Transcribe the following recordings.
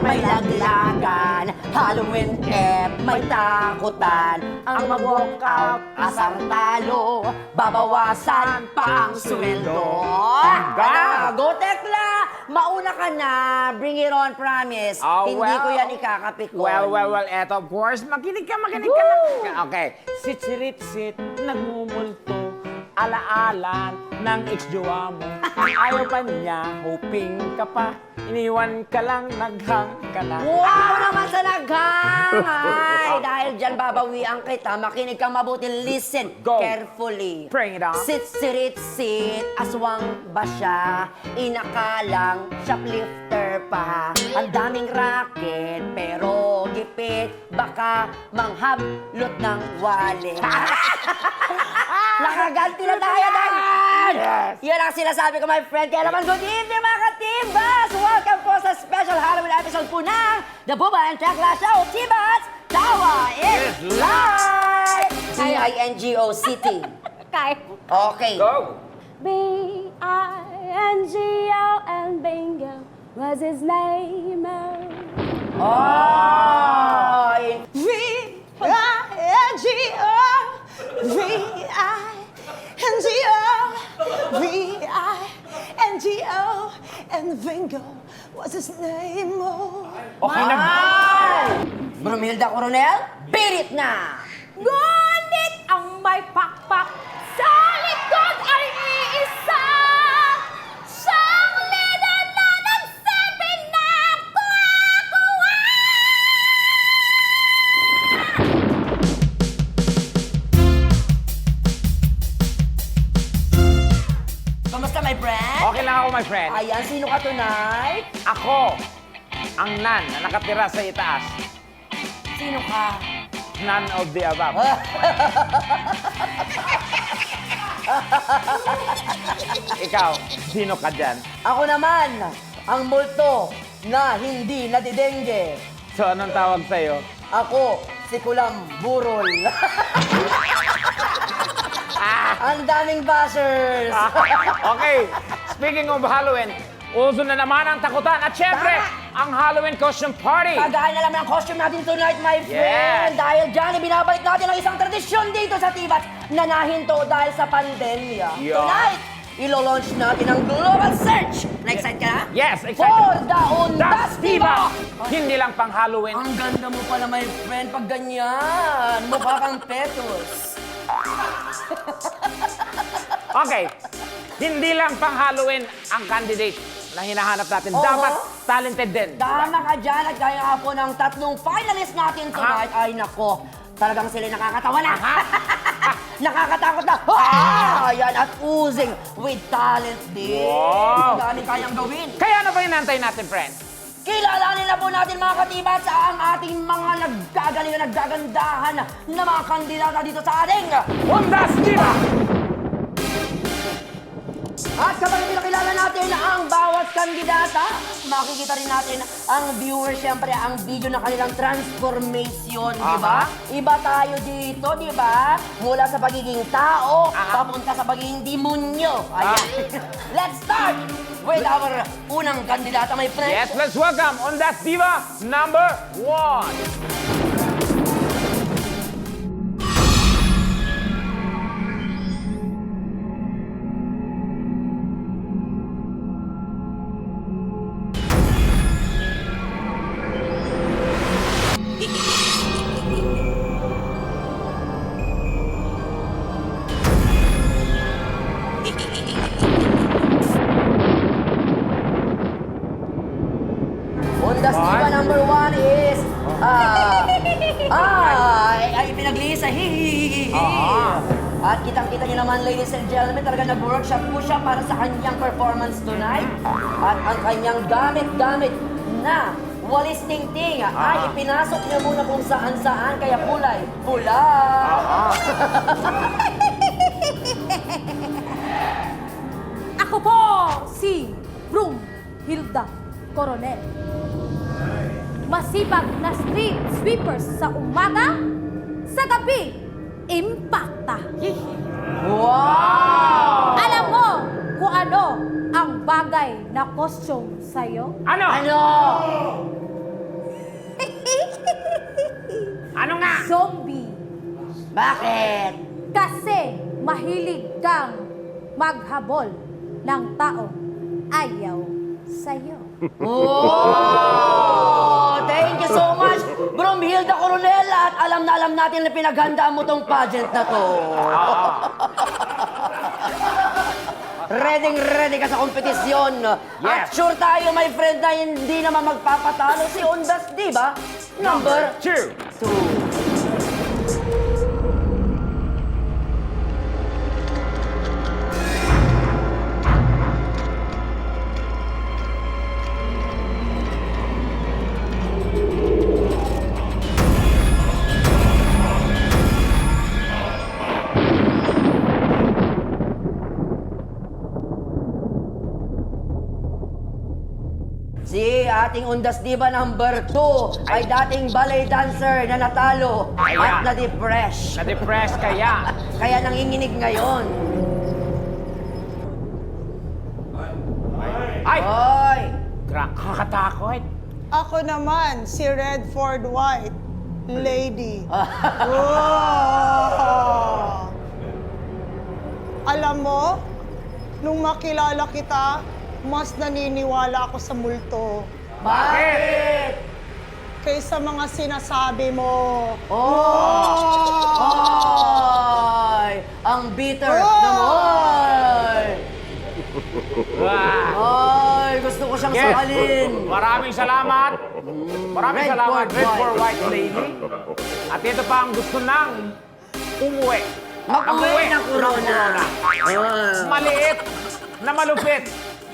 may laglagan. Halloween may takutan. Ang mag-walk out, asar talo. Babawasan pa ang sweldo. Go Tekla! Mauna ka na. Bring it on, promise. Hindi ko yan ikakapikon. Well, eto, of course. Makinig ka lang. Okay. Sit, nagmumulto. Alaalan ng ex-jowa mo. Ayaw pa niya, hoping ka pa. Iniwan ka lang, naghang ka na. Wow naman sa naghangay! Dahil dyan babawian kita, makinig kang mabuti, listen Go. carefully. Bring it on. Sit, aswang ba siya? Inakalang shoplifter pa. Ang daming racket, pero gipit, baka manghablot ng wallet. Nakaganti na tayo dahil! Yes. Yan ang sinasabi ko, my friend. Kaya naman, good evening, mga katibas! Welcome po sa special Halloween episode po ng The Bubba and Tekla Show. Tibas, Tawa is live! B-I-N-G-O-C-T. Kaya. Okay. Go! B-I-N-G-O and Bingo was his name. Oh! V-I-N-G-O V-I-N-G-O and Bingo was his name. Okay na. Brumilda Coronel, beat it na! Ngunit ang may pakpak sa likod ay iisa. Siyang leader na nagsabi na kuha-kuha. Kamusta, my friend? Okay lang ako, my friend. Ayan, sino ka tonight? Ako, ang nan na nakatira sa itaas. Sino ka? None of the above. Ikaw, sino ka dyan? Ako naman, ang multo na hindi nadidengge. So, anong tawag sa'yo? Ako, si Kulam Burol. Ang daming bashers. Okay, speaking of Halloween, uso na naman ang takutan at syempre, ang Halloween costume party. Kagaya na lang ng costume natin tonight, my friend. Yes. Dahil dyan, binabalik natin ang isang tradisyon dito sa Tibat na nahinto dahil sa pandemya. Yeah. Tonight, ilo-launch natin ang global search. Na-excite ka na? Yes, excited. For the Undas Diba? Diba? Hindi lang pang Halloween. Ang ganda mo pala, my friend, pag ganyan. Mukha kang petos. Okay, hindi lang pang Halloween ang candidate na hinahanap natin. Oo. Dapat talented din. Tama ka dyan at gaya nga po ng tatlong finalist natin tonight. Ay nako, talagang sila nakakatawa na. Nakakatakot na. Ayan, at oozing with talent din. Wow. Ang dami kayang gawin. Kaya ano ba inantay natin, friend? Kilalanin na po natin mga katibat sa ang ating mga naggagaling na naggagandahan na mga kandidata dito sa ating. Undas Diba! At kapag pinakilala natin ang bawat kandidata, makikita rin natin ang viewer, syempre, ang video ng kanilang transformation, di ba? Iba tayo dito, di ba? Mula sa pagiging tao, papunta sa pagiging demonyo. Ayan. Let's start with our unang kandidata, my friend. Yes, let's welcome Undas Diva number 1. Undas Diva number 1 is... ay pinaglihi sa hihihihi. At kitang-kita niyo naman, ladies and gentlemen, talaga nag-workshop po siya para sa kanyang performance tonight. At ang kanyang gamit-gamit na walis tingting ay ipinasok niya muna kung saan-saan, kaya kulay pula. Ako po si Brumhilda Coronel. Masipag na street sweepers sa umaga, sa gabi, impacta. Wow! Alam mo kung ano ang bagay na costume sa'yo? Ano? Ano? Ano nga? Zombie. Bakit? Kasi mahilig kang maghabol ng taong ayaw sa'yo. Oh! Thank you so much, Bromhilda Coronel. At alam na alam natin na pinaghandaan mo tong pageant na to. Ready ka sa kompetisyon. At Yes. sure tayo, my friend, na hindi naman magpapatalo si Ondas, di ba? Number 2. 2. Si ating Undas Diva number 2 ay dating ballet dancer na natalo at Ayan. na-depress. Na-depress kaya. Kaya nanginginig ngayon. Ay! Hoy! Kakatakot. Ako naman, si Redford White, lady. Wow! Alam mo, nung makilala kita, mas naniniwala ako sa multo Bakit? kaysa mga sinasabi mo. Oh! Ay! Ang bitter Oh! naman! Wow. Ay! Gusto ko siyang Yes. sakalin. Maraming salamat. Maraming Red salamat, for Red for White. White Lady. At ito pa ang gusto ng umuwi. Mag-uwi ng corona. Ah. Maliit na malupit.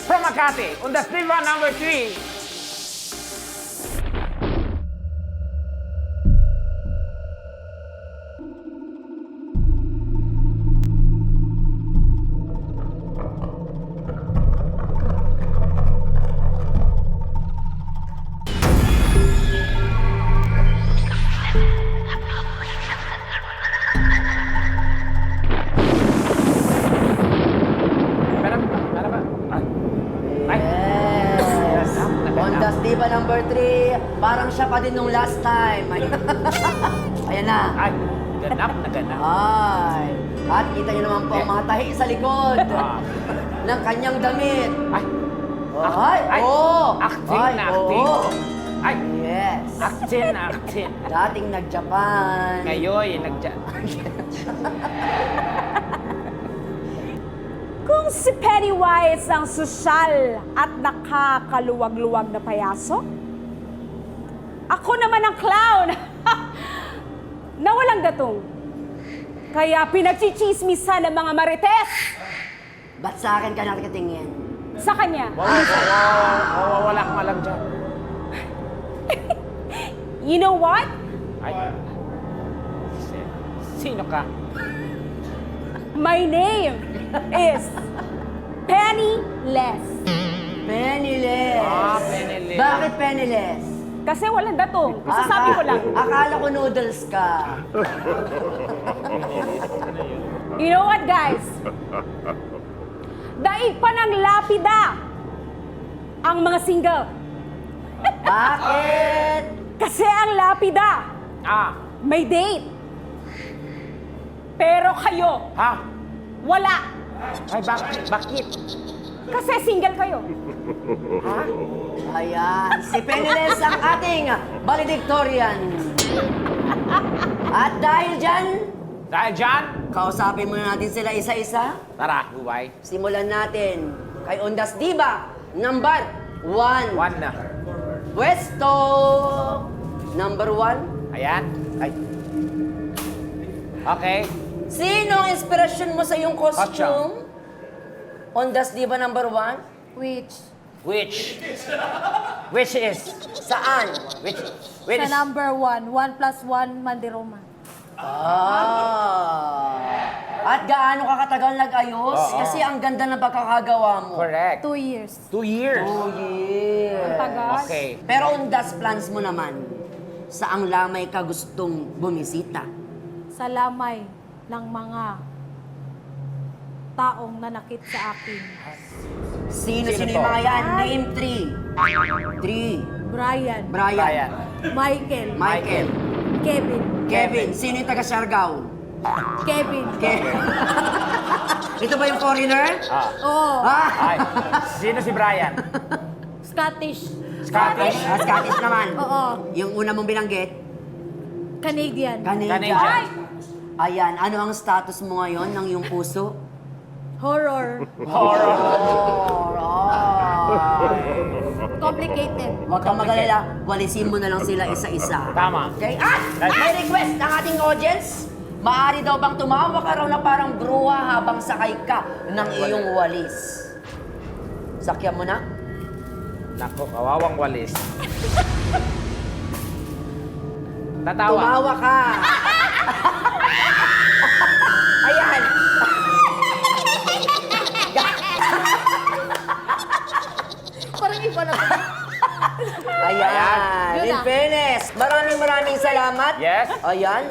From Makati, Undas Diva number 3. Meron ba? Ay. Yes! Ondas Diva number 3, parang siya pa din nung last time. Ayan na. Ay, ganap na ganap. Ay! At kita niyo naman po ang mga tahi sa likod Ah. ng kanyang damit. Ay, Ay! Ay! Oo! Acting Ay, na acting. oo. ay, Yes! actin, actin. Dating nag-Japan. Ngayon, Kung si Pennywise ang sosyal at nakakaluwag-luwag na payaso, ako naman ang clown na walang datong. Kaya pinagchichismisan ng mga marites Ba't sa akin ka nakatingin? sa kanya. wala ka lang dyan. You know what? Ay, sino ka? My name is Penniless. Penniless! Ah, Penniless. Bakit penniless? Kasi walang datong. Masasabi ko lang. Akala ko noodles ka. You know what, guys? Daig pa ng lapida ang mga single. Bakit? Kasi ang lapida Ah, may date. Pero kayo, ha? wala. Ay, bakit? Kasi single kayo. Ayan, si Penniless ang ating valedictorian. At dahil dyan, Dahil dyan, kausapin muna natin sila isa-isa. tara, Dubai. Simulan natin kay Ondas Diva, number 1. One na. Pwesto number 1. Ayan. Ay. Okay. Sino ang inspirasyon mo sa iyong costume? Ondas Diva number 1? Which? Which? Which is? Saan? Which Sa is? number 1, 1 plus 1, Mandiroma. Ah. At gaano ka katagal nag-ayos? Oo. Kasi ang ganda ng pagkakagawa mo. Correct. 2 years. 2 years. 2 years. Tagal. Okay. Pero Ondas, plans mo naman, saang lamay ka gustong bumisita? Sa lamay ng mga taong nanakit sa akin. Sino-sino Sino yung to? mga yan? Name 3. 3. Brian, Brian. Brian. Michael, Michael. Kevin. Kevin. Sino yung taga Siargao? Kevin. Ito ba yung foreigner? Oo. Ah! Ay, sino si Brian? Scottish. Scottish? Scottish naman. Oo. Yung una mong binanggit? Canadian. Canadian. Canadian. Ayan, ano ang status mo ngayon ng iyong puso? Horror. Horror. Complicated. Huwag kang mag-alala, walisin mo na lang sila isa-isa. Tama. Okay? At may request ng ating audience. Maaari daw bang tumawa ka raw na parang bruha habang sakay ka ng iyong walis? Sakyan mo na? Nako, kawawang walis. Tatawa. Tumawa ka! Ayan! Parang iba na. Ayan! Yun In na. fairness, maraming salamat. Yes. Ayan.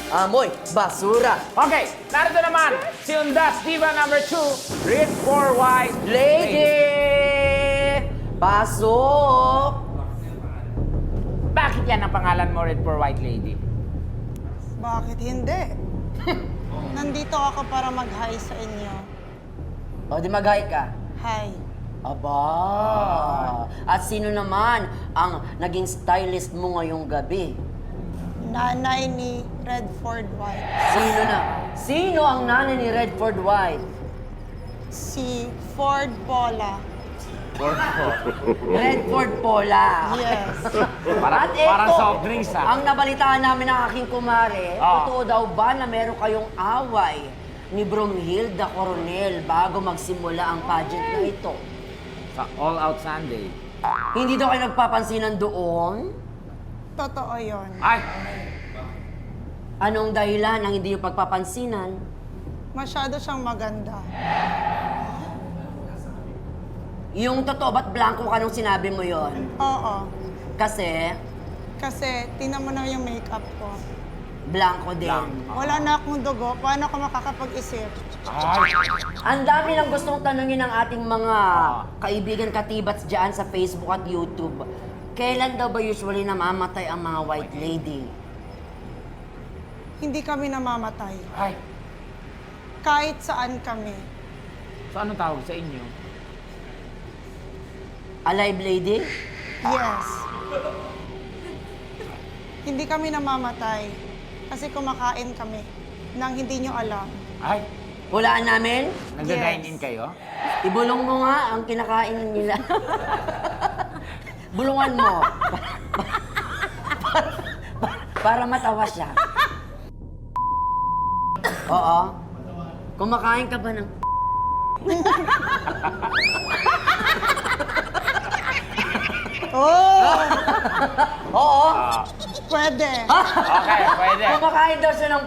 Amoy, basura. Okay, narito naman si Undas Diva number 2, Read for White Lady! Pasok! Bakit yan ang pangalan mo, Read for White Lady? Bakit hindi? Nandito ako para mag-hi sa inyo. O, di mag-hi ka. Hi. Aba! At sino naman ang naging stylist mo ngayong gabi? Nanay ni Redford White. Sino na? Sino ang nanay ni Redford White? Si Ford Paula. Redford Paula. Yes. Parang, At eto, parang soft drinks, ha? ang nabalitaan namin ng aking kumare, totoo daw ba na meron kayong away ni Bromhilda Coronel bago magsimula ang pageant na ito? Sa All Out Sunday. Hindi daw kayo nagpapansinan doon? Totoo yon. Ay, Anong dahilan ng hindi yung pagpapansinan? Masyado siyang maganda. Yung totoo, ba't blanco ka nung sinabi mo yon? Oo. Kasi, Kasi, tingnan mo na yung makeup ko. blanco din. Wala na akong dugo. Paano ako makakapag-isip? ay, Ang dami ng gustong tanungin ng ating mga kaibigan katibats dyan sa Facebook at YouTube. Kailan daw ba usually namamatay ang mga white lady? Hindi kami namamatay. ay. Kahit saan kami. So, anong tawag sa inyo? Alive lady? Yes. Hindi kami namamatay. Kasi kumakain kami nang hindi nyo alam. Ay, Hulaan namin? nagda-dine-in kayo? Ibulong mo nga ang kinakain nila. Bulungan mo. Para matawa siya. Oo. Kumakain ka ba ng... Oh! Oo. Pwede. Okay, pwede. Kumakain daw siya ng...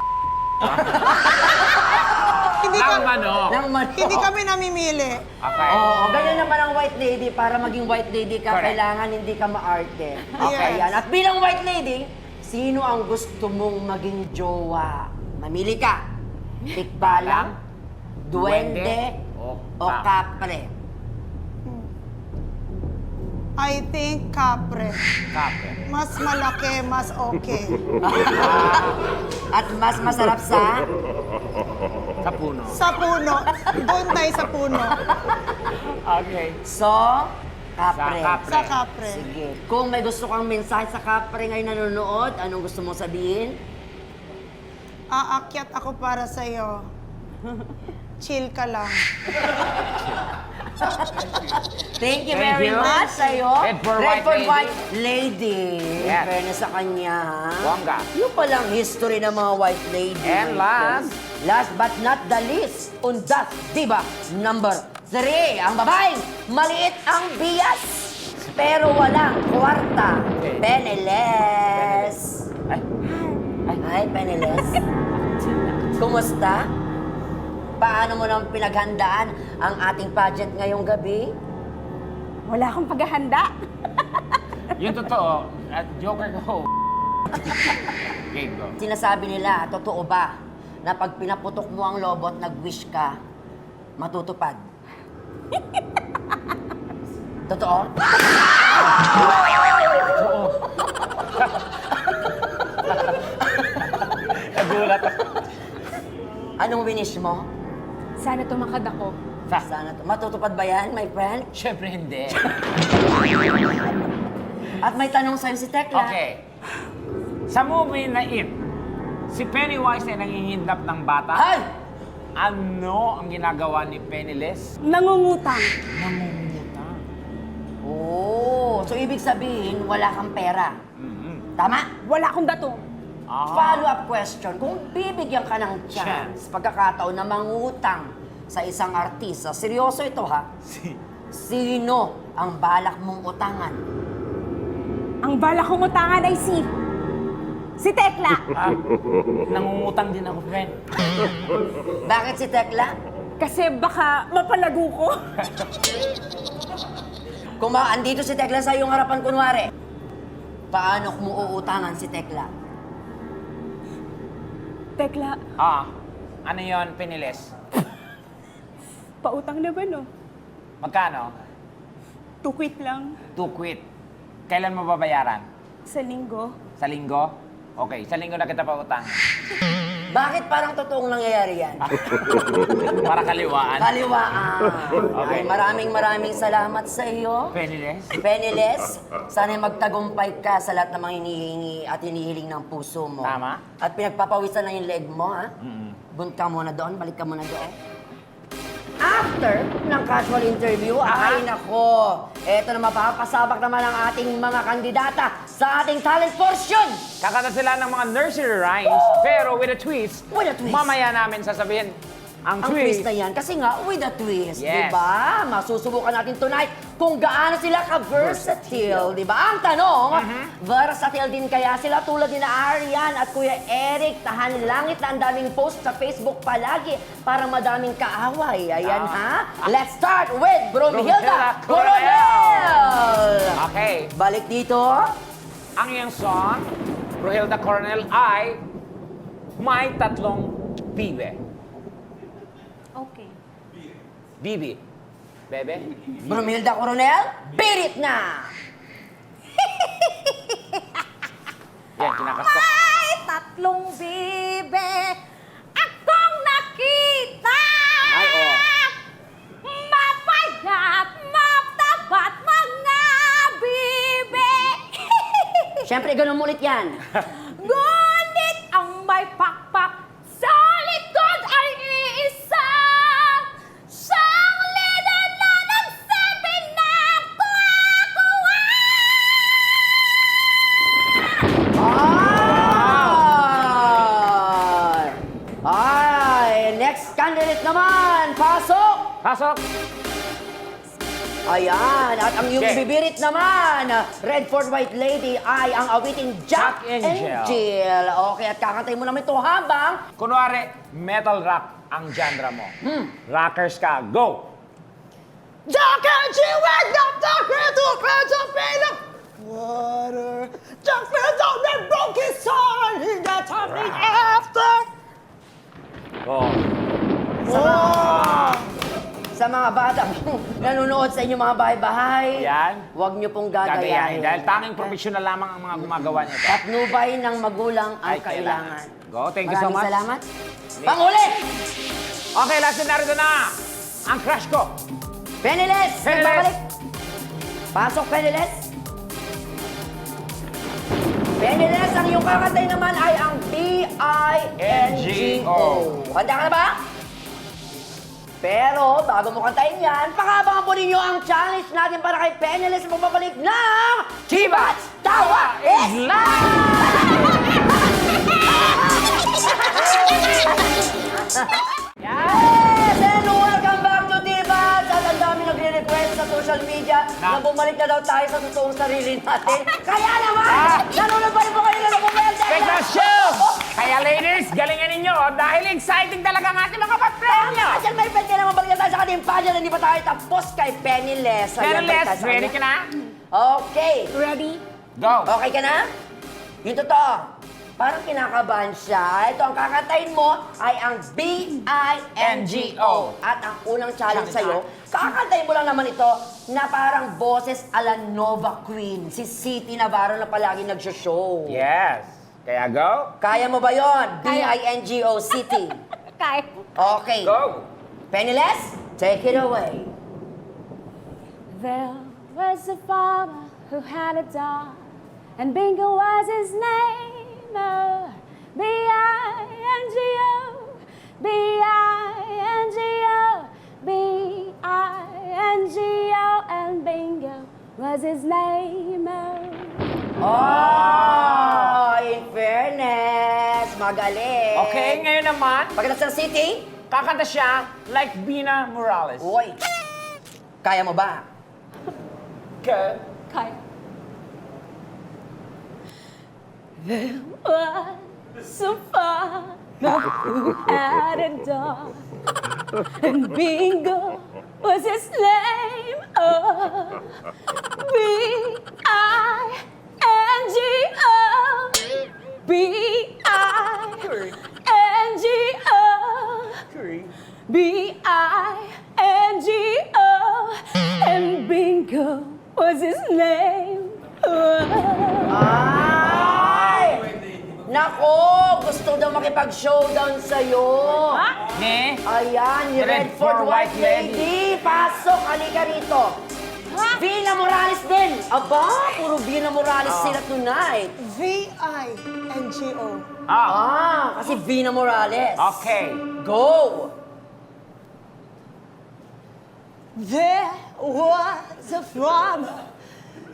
Hindi, Lang ka- manok. ng manok. hindi kami namimili. Okay. Oo, ganyan naman ang white lady. Para maging white lady ka, Correct. kailangan hindi ka maarte. Yes. Ayan. At bilang white lady, sino ang gusto mong maging jowa? Mamili ka. Tikbalang, duwende, o kapre. I think kapre. Kape. Mas malaki, mas okay. At mas masarap sa... Sa puno. Sa puno. Doon tayo sa puno. Okay. So, kapre. Sa kapre. Sa kapre. Sige. Kung may gusto kang mensahe sa kapre ngayon nanonood, anong gusto mong sabihin? Aakyat ako para sa'yo. Chill ka lang. Thank you Thank very you. much sa'yo. Redford White Lady. Yes. Fairness sa kanya, ha? Bongga. Yung palang history ng mga white lady. And my friends. Last but not the least, Undas Diva number 3. Ang babaeng maliit ang bias, pero walang kwarta. Okay. Peneles. Ay, Hi, Peneles. Kumusta? Paano mo nang pinaghandaan ang ating pageant ngayong gabi? Wala akong paghahanda. yung totoo, at joker ko. Okay, go. Sinasabi nila, totoo ba, na pag pinaputok mo ang lobo at nag-wish ka, matutupad? Totoo? Oo. Anong winish mo? Sana tumakad ako. Sana matutupad ba yan, my friend? Siyempre hindi. At may tanong sa'yo si Tekla. Okay. Sa movie na It, si Pennywise ay nangingidnap ng bata. Ay! Ano ang ginagawa ni Penniless? Nangungutang. Nangungutang. Oh, so ibig sabihin, wala kang pera. Mhm. Tama? Wala akong dato. Follow-up question, kung bibigyan ka ng chance, pagkakataon na mangutang sa isang artista, seryoso ito ha? Sino ang balak mong utangan? Ang bala kong utangan ay si Tekla. Ah, nangungutang din ako, friend. Bakit si Tekla? Kasi baka mapalago ko. Kung andito si Tekla sa iyong harapan kunwari, paano mo uutangan si Tekla? Tekla, Ano yon, Penniless? pautang na ba no? Magkano? To quit lang. To quit. Kailan mo babayaran? Sa linggo. Sa linggo? Okay, sa linggo na kita pautang. Bakit parang totoong nangyayari yan? Para kaliwaan. Kaliwaan. Okay. Ay, maraming salamat sa iyo. Penniless? Penniless, sana'y magtagumpay ka sa lahat ng mga hinihingi at hinihiling ng puso mo. Tama. At pinagpapawisan na yung leg mo, ha? Bunta muna doon, balik ka muna doon. After ng casual interview, ay nako, eto na mapapasabak naman ang ating mga kandidata sa ating talent portion. Kakanta sila ng mga nursery rhymes, pero with a twist. With a twist. Mamaya namin sasabihin ang Twist twist. na yan, kasi nga, with a twist, Yes. di ba? Masusubukan natin tonight kung gaano sila ka-versatile, di ba? Ang tanong, versatile din kaya sila tulad ni na Arian at Kuya Eric, tahan langit na ang daming post sa Facebook palagi para madaming kaaway. Ayan ha? Let's start with Bromhilda Bromhilda Coronel! Okay, Balik dito. ang iyong song, Bromhilda Coronel, ay may tatlong bibe. Okay. Bibi. Bebe? Bromhilda Coronel, pirit na! Yan, kinakasta. May tatlong bibe akong nakita. Ay, oh. Mapayat, matapat mga bibe. Siyempre, ganun mo ulit yan. Ngunit ang may pakpak sa likod ay iisa. Siyang leader na nagsabi na kuha-kuha. Ay! Next candidate naman! Pasok! Pasok! Ayan, at ang iyong Okay. bibirit naman, Redford White Lady, ay ang awiting Jack Jack and Jill. Okay, at kakantay mo naman ito habang... Kunwari, metal rock ang genre mo. Rockers ka, go! Jack and Jill, wake up the little birds of freedom! Water, Jack fell on the broken soul, he got something after. Oh. Sa mga bata nanonood sa inyong mga bahay-bahay, Yan. huwag niyo pong Gagayahin. gagayahin. Dahil tanging professional lamang ang mga gumagawa nito. Patnubay ng magulang ang Ay, kailangan. Go, thank you so Maraming much. salamat. Panghuli! Okay, last na narito na ang crush ko. Penniless! Penniless! Nagbabalik! Pasok, Penniless! Penniless, ang iyong kakantay naman ay ang B-I-N-G-O. Handa ka na ba? Pero, bago mo kantayin yan, pakabangan po ninyo ang challenge natin para kay Penniless sa pagbabalik ng Chibats Tawa is Yes! And welcome back to Chibats! At ang dami nagre-request sa social media na bumalik na daw tayo sa totoong sarili natin. Kaya naman, nanonood pa rin po kayo ng Bumelde! Special show! Kaya ladies, galingan ninyo dahil exciting talaga ang ating mga papremyo. Asyan, may pwede naman balik tayo sa ating pageant. Hindi pa tayo tapos kay Penniless. Ayan, Pero balik tayo let's, sa ready kanya. ka na? Okay. Ready? Go! Okay ka na? Yung totoo. Parang kinakabahan siya. Ito, ang kakantayin mo ay ang B-I-N-G-O. At ang unang challenge sa'yo, kakantayin mo lang naman ito na parang boses ala Nova Queen. Si City Navarro na palagi nagsho-show. Yes. Kaya go. Kaya mo ba yon? Kaya. B-I-N-G-O, City. Kaya. Okay. Go! Penniless, take it away. There was a farmer who had a dog, and Bingo was his name. Oh, B-I-N-G-O, B-I-N-G-O, B-I-N-G-O, and Bingo was his name. Oh, in fairness, magaling. Okay, ngayon naman, Pagkatapos ng city, kakanta siya like Bina Morales. uy, kaya mo ba? Go! Kaya. There was a farmer who had a dog, and Bingo was his name. Oh, B-I-N-G-O, B-I-N-G-O, B-I-N-G-O, and Bingo was his name. Ay! Nako, gusto daw makipag-showdown sa'yo. Ne? Ayan, ni Redford White Lady. Pasok, halika rito. Vina Morales din. Aba, puro Vina Morales sila tonight. V-I-N-G-O. Kasi Vina Morales. Okay. Go! There was a farmer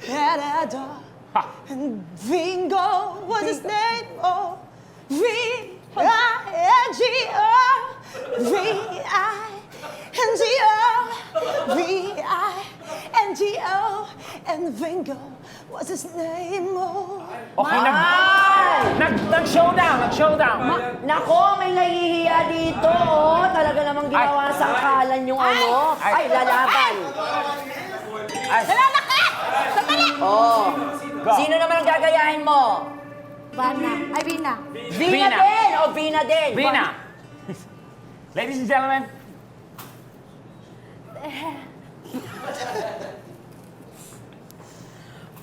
had a dog, and Bingo was his name. Oh, V-I-N-G-O, V-I-N-G-O, V-I-N-G-O, and Bingo was his name. Oh. Okay, Ay! nag-showdown. Nako, may nahihiya dito. Oh. Talaga namang ginawa sa akalan yung ano. Ay, lalaban. Oh. Sino naman ang gagayahin mo? Bana. Ay, Bina. Vina Vina. din o Vina din? Bina. Ladies and gentlemen,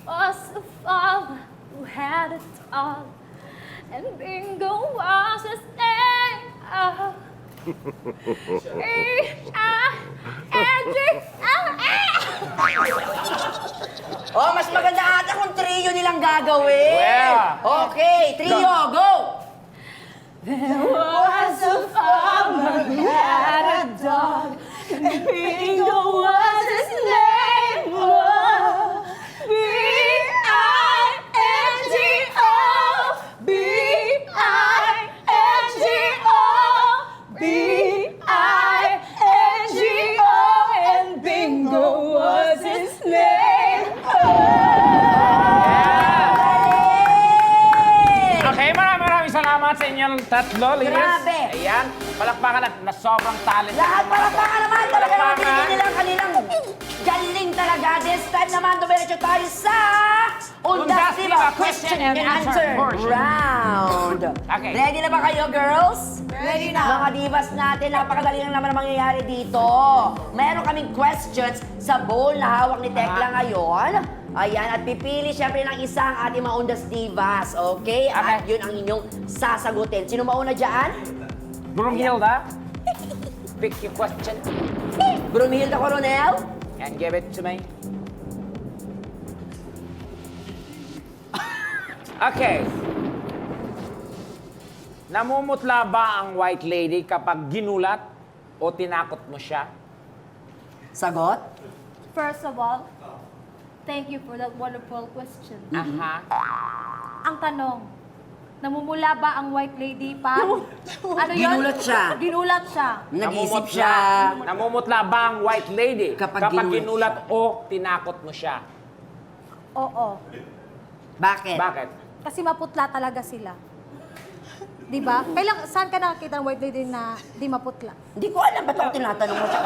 Was a farmer who had a dog, and Bingo was his name. Oh, B-I-N-G-O. Oh, mas maganda ata kung trio nilang gagawin. Yeah. Okay, trio, go! There was a farmer who had a dog, and Bingo was his name. Oh, B-I-N-G-O, B-I-N-G-O, B-I-N-G-O, and Bingo was his name. okay, maraming salamat sa inyong tatlo, ladies. Grabe. Ayan, palakpakan at na sobrang talent. Lahat palakpakan naman. Talaga naman Palakpakan. pinigil nila ang kanilang galing talaga. This time naman, dumiretso tayo sa Undas Diva Question and Answer Round. Okay. Ready na ba kayo, girls? Ready na. Mga divas natin, napakadali lang naman ang mangyayari dito. Meron kaming questions sa bowl na hawak ni Tekla ngayon. Ayan, at pipili syempre ng isang ating mga Undas Divas, okay? At yun ang inyong sasagutin. Sino mauna dyan? Brumhilda, pick your question Brumhilda Coronel? and give it to me. Okay. Namumutla ba ang white lady kapag ginulat o tinakot mo siya? Sagot? First of all, thank you for that wonderful question. Aha. Ang tanong, namumula ba ang white lady pa? Ano yun? Ginulat siya. Ginulat siya. Nag-iisip siya. Namumutla ba ang white lady Kapag ginulat o tinakot mo siya? Oo. Bakit? Bakit? Kasi maputla talaga sila. Di ba? Saan ka nakakita ng white lady na di maputla? Hindi ko alam ba't ako tinatanong mo siya.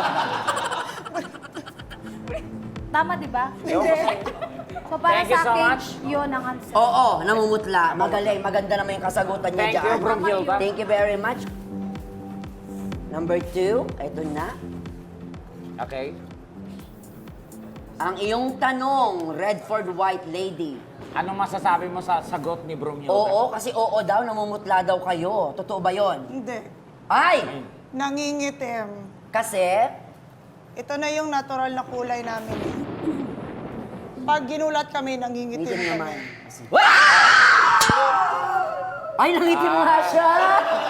Tama, di ba? Hindi. So para Thank you sa so akin, much. yun ang answer. Oo, namumutla. Magaling. Maganda naman yung kasagutan niya Thank dyan. you, Brumhilda. Thank you very much. Number 2, ito na. Okay. Ang iyong tanong, Redford White Lady. Anong masasabi mo sa sagot ni Brumhilda? Oo, kasi oo daw, namumutla daw kayo. Totoo ba yon? Hindi. Ay! Nangingitim. Kasi? Ito na yung natural na kulay namin. Pag ginulat kami, nangingitim Ngitim kami. naman. Ay, nangitim nga siya!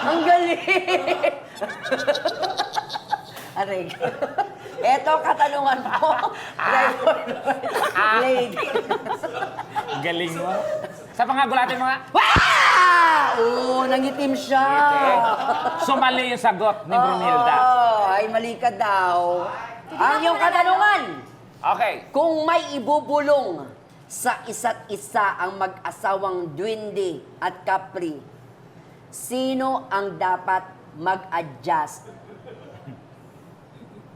Ang galing! Aray. Eto, katanungan mo. Lady. Galing mo. Sa pangagulatin mga... Oo, nangitim siya. Sumali yung sagot ni Brunilda. Ay, mali ka daw. Ang iyong katanungan. Okay. Kung may ibubulong sa isa't isa ang mag-asawang Duwende at Capri, sino ang dapat mag-adjust?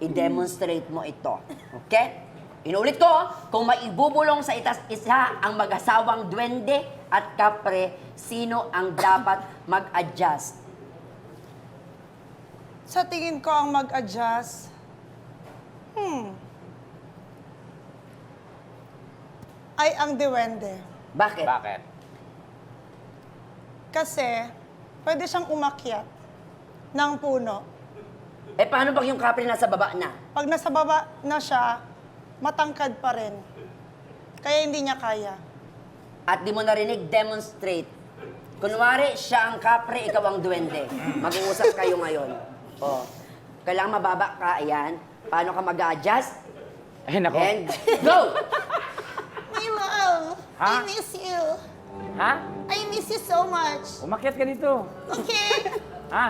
I-demonstrate mo ito. Okay? Inulit ko, kung may ibubulong sa isa't isa ang mag-asawang Duwende at Capri, sino ang dapat mag-adjust? Sa tingin ko ang mag-adjust, ay ang Duwende. Bakit? Bakit? Kasi, pwede siyang umakyat ng puno. Eh, paano pag yung Capri nasa baba na? Pag nasa baba na siya, matangkad pa rin. Kaya hindi niya kaya. At di mo narinig, demonstrate. Kunwari, siya ang Capri, ikaw ang Duwende. Mag-uusap kayo ngayon. Oh. Kailangan mababa ka, ayan. Paano ka mag-adjust? Ay, nako. And go! My love, Ha? I miss you. Ha? I miss you so much. Umakyat ka dito. Okay. Ha?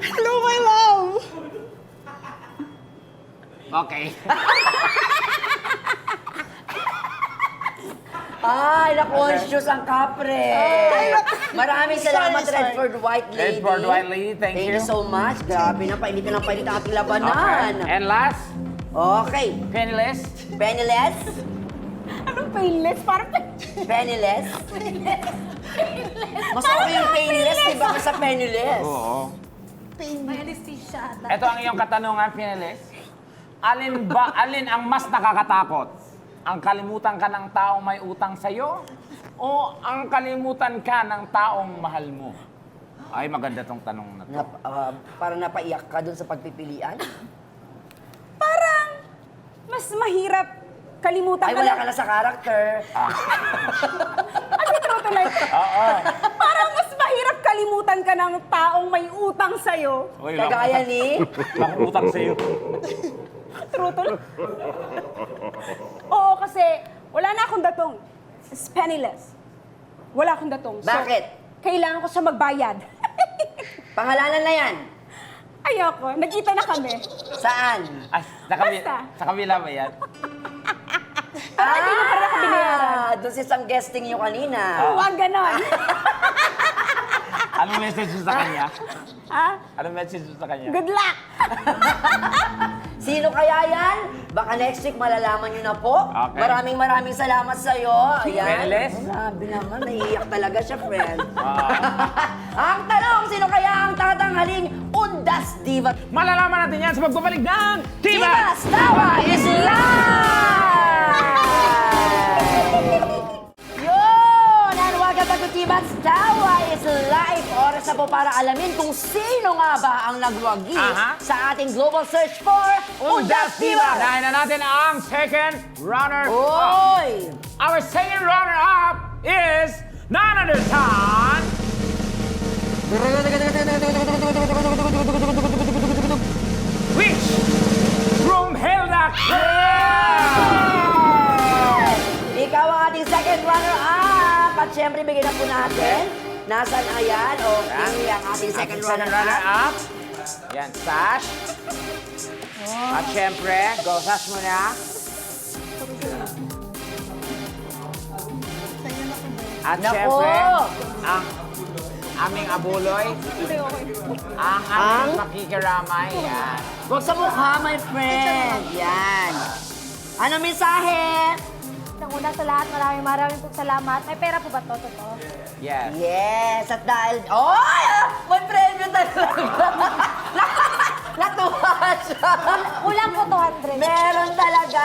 Hello, my love. Okay. Ay, na-conscious ang Capri. Maraming salamat, Sorry. Redford White Lady. Redford White Lady, thank you. Thank you so much. Grabe na, painit ang ating Okay. labanan. And last, Okay. penniless. Penniless? Anong painless? Parang Penniless? Mas okay yung painless, di ba? Sa penniless. Oo. may anesthesia ata. Ito ang iyong katanungan, penniless. Alin ang mas nakakatakot? Ang kalimutan ka ng taong may utang sa'yo? O ang kalimutan ka ng taong mahal mo? Ay, maganda tong tanong na to. Para napaiyak ka dun sa pagpipilian? Parang mas mahirap kalimutan Ay, ka wala lang. ka na sa character. Ano ito like? Oo. Parang mas mahirap kalimutan ka ng taong may utang sa'yo. Uy, Kagaya ni... Lang utang sa'yo. Trutol? Oo, kasi wala na akong datong. It's penniless. Wala akong datong. So, Bakit? kailangan ko siya magbayad. Pangalanan na yan. Ayoko. Nagkita na kami. Saan? Ay, Basta. sa kabila ba yan? Hindi mo pa rin ako binayaran. Doon sa isang guesting nyo kanina. Huwag ganon. Anong message mo sa kanya? Ha? Anong message mo sa kanya? Good luck! Sino kaya yan? Baka next week malalaman nyo na po. Okay. Maraming salamat sa'yo. Ayan. Penniless? Grabe naman, naiiyak talaga siya, friend. Ah. Ang tanong, sino kaya ang tatanghaling Undas Diva? Malalaman natin yan sa pagbabalik ng Divas Tawa is live! Yun! And welcome back to Divas Tawa is live. Oras na po para alamin kung sino nga ba ang nagwagi Aha. sa ating global search for Undas Diva! Dahil na natin ang second runner-up. Oy! Our second runner-up is none other than... Which? Brumhilda Ikaw ang ating second runner-up. At syempre, bigyan na po natin. Nasaan na yan? Okay, ang ating second runner-up. Yan, Sash. At syempre, go Sash mo na. At Nako! syempre, ang aming abuloy, ang aming makikiramay. Yan. Huwag sa mukha, my friend. Yan. Ano mensahe? Una sa lahat, maraming pong salamat. May pera po ba to? Totoo? Yes. Yes, at dahil... Oy! May premyo talaga. Natuwa siya. Kulang po 200. Meron talaga.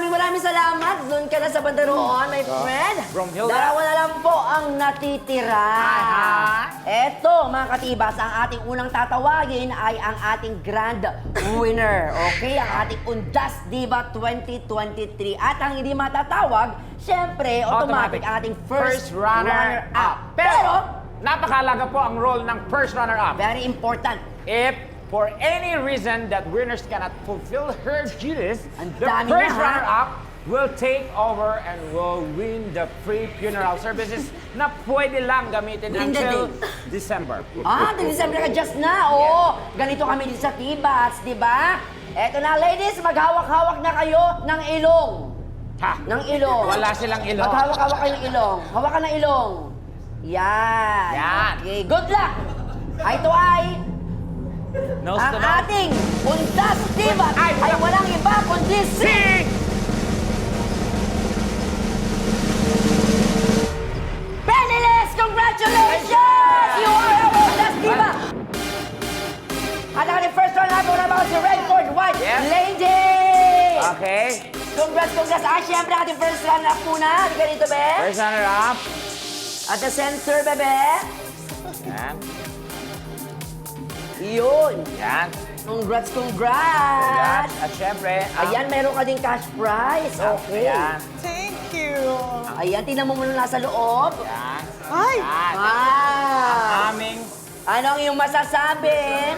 Maraming salamat. Doon ka ka na sa bandaroon, my friend. Bromhilda. Dalawa na lang po ang natitira. Eto, mga katibas, ang ating unang tatawagin ay ang ating grand winner. Okay, ang ating Undas Diva 2023. At ang hindi matatawag, syempre, automatic ang ating first runner-up. Pero, napakalaga po ang role ng first runner-up. Very important. If for any reason that winners cannot fulfill her duties, Ang the dami first na, ha? runner-up will take over and will win the free funeral services na pwede lang gamitin Within the until day. December. December ka just na. Oo, ganito kami dito sa Tibats, di ba? Eto na, ladies, maghawak-hawak na kayo ng ilong. Ha? Ng ilong. Wala silang ilong. Maghawak-hawak kayo ng ilong. Hawakan ng ilong. Yan. Yan. Okay, good luck. Ito ay Nose ang to nose. ating Undas Diva Ay, ay walang iba kundi si Peniles! Congratulations! You are our Undas Diva! At ang ating first round natin na si Redford White Yes. Lady! Okay. Congrats! Ah, syempre ating first round up muna. Halika dito, be. First runner-up. At the center, bebe. Yan. Yun. Yan. Congrats! Yan. At syempre, ang... Ayan, meron ka ding cash prize. Okay. Yan. Thank you. Ayan, tingnan mo muna nasa loob. Yan. Ay, Yan. Wow! Aming... Ano ang iyong masasabi?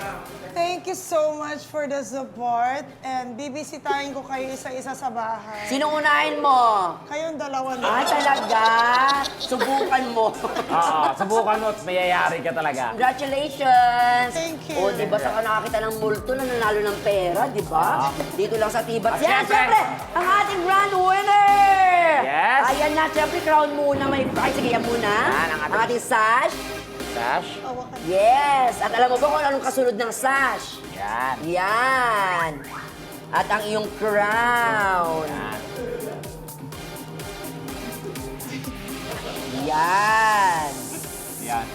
thank you so much for the support. And bibisitahin ko kayo isa-isa sa bahay. Sinong unahin mo? Kayong dalawa na. Ah, talaga? Subukan mo. Oo, subukan mo at mayayari ka talaga. Congratulations! Thank you. O, di ba saka nakakita ng multo na nanalo ng pera, di ba? Dito lang sa Tibats. At Yan, syempre, syempre, ang ating grand winner! Yes. Ayan na, syempre, crown muna. Ay, sige, yan muna. Yan, ang Ang ating sash. Sash. Yes! At alam mo ba kung anong kasunod ng sash? Yan. Yan! At ang iyong crown. Yan. Yan! Yan.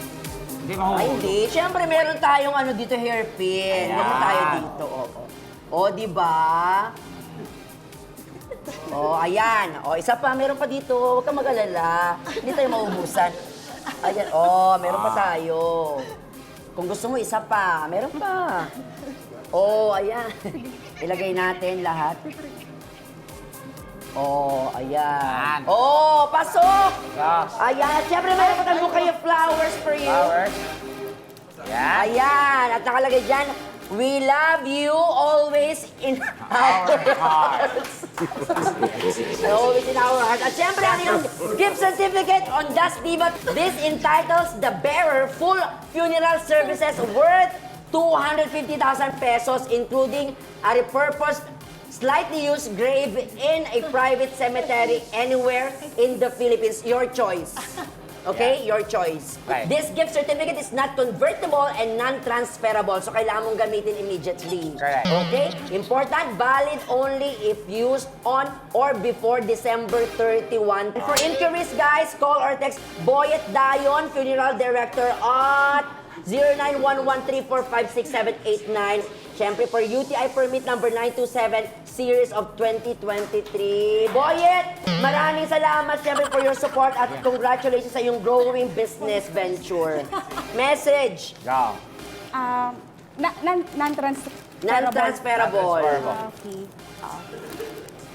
Hindi Ay, mahuhulog. hindi. Siyempre, meron tayong ano dito, hairpin. Ayan. Meron tayo dito. O, di ba? O, ayan. O, isa pa. Meron pa dito. Huwag kang mag-alala. Hindi tayo maubusan. Ayan. O, meron pa tayo. Kung gusto mo, isa pa. Meron pa. O, ayan. Ilagay natin lahat. O, ayan. Yan. O, pasok! Yes. Ayan. Siyempre, meron pa tayong kayo flowers for you. Flowers. Yan. Ayan, at nakalagay dyan, we love you always in our hearts. Always in our hearts. At syempre, ang iyong gift certificate on Das Diva. This entitles the bearer full funeral services worth 250,000 pesos, including a repurposed, slightly used grave in a private cemetery anywhere in the Philippines. Your choice. Okay? Your choice. Right. This gift certificate is not convertible and non-transferable, so kailangan mong gamitin immediately. Correct. Okay? Important, valid only if used on or before December 31. For inquiries, guys, call or text Boyet Dayon, Funeral Director at 091134568789. Siyempre, for UTI permit number 927, series of 2023. Boyet, maraming salamat siyempre for your support at congratulations sa iyong growing business venture. Message, Go. Non-transferable. non-transferable. Okay.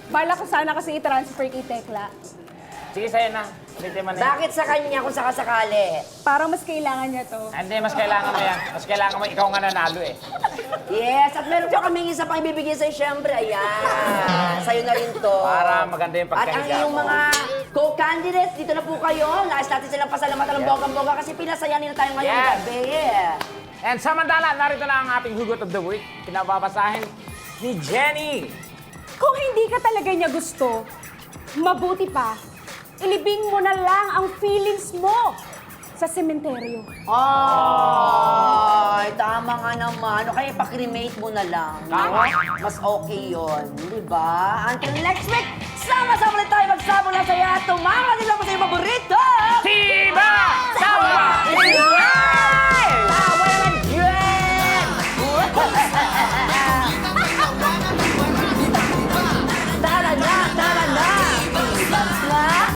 Bala ko sana kasi i-transfer kay Tekla. Sige, sa'yo na. Ulitin mo na yan. Bakit sa kanya kung sakasakali? Parang mas kailangan niya to. Hindi, mas kailangan mo yan. Mas kailangan mo, ikaw nga nanalo eh. Yes, at meron pa kaming isa pang ibibigay sa'yo, syempre. Ayan, sa'yo na rin to. Para maganda yung At ang pagkahiga iyong mo. mga co-candidates, dito na po kayo. Nais natin silang pasalamatan ng bonggang-bongga kasi pinasaya nila tayo ngayong Yes. gabi. And samantala, narito na ang ating hugot of the week. Pinababasahin ni Jenny. Kung hindi ka talaga niya gusto, mabuti pa, ilibing mo na lang ang feelings mo sa sementeryo. Ay, tama nga naman. O kaya pa-cremate mo na lang. Tama. Mas okay yun. Di ba? Until next week, sama-sama ulit tayo magsabong na saya at tumama din lang mo sa iyong paborito!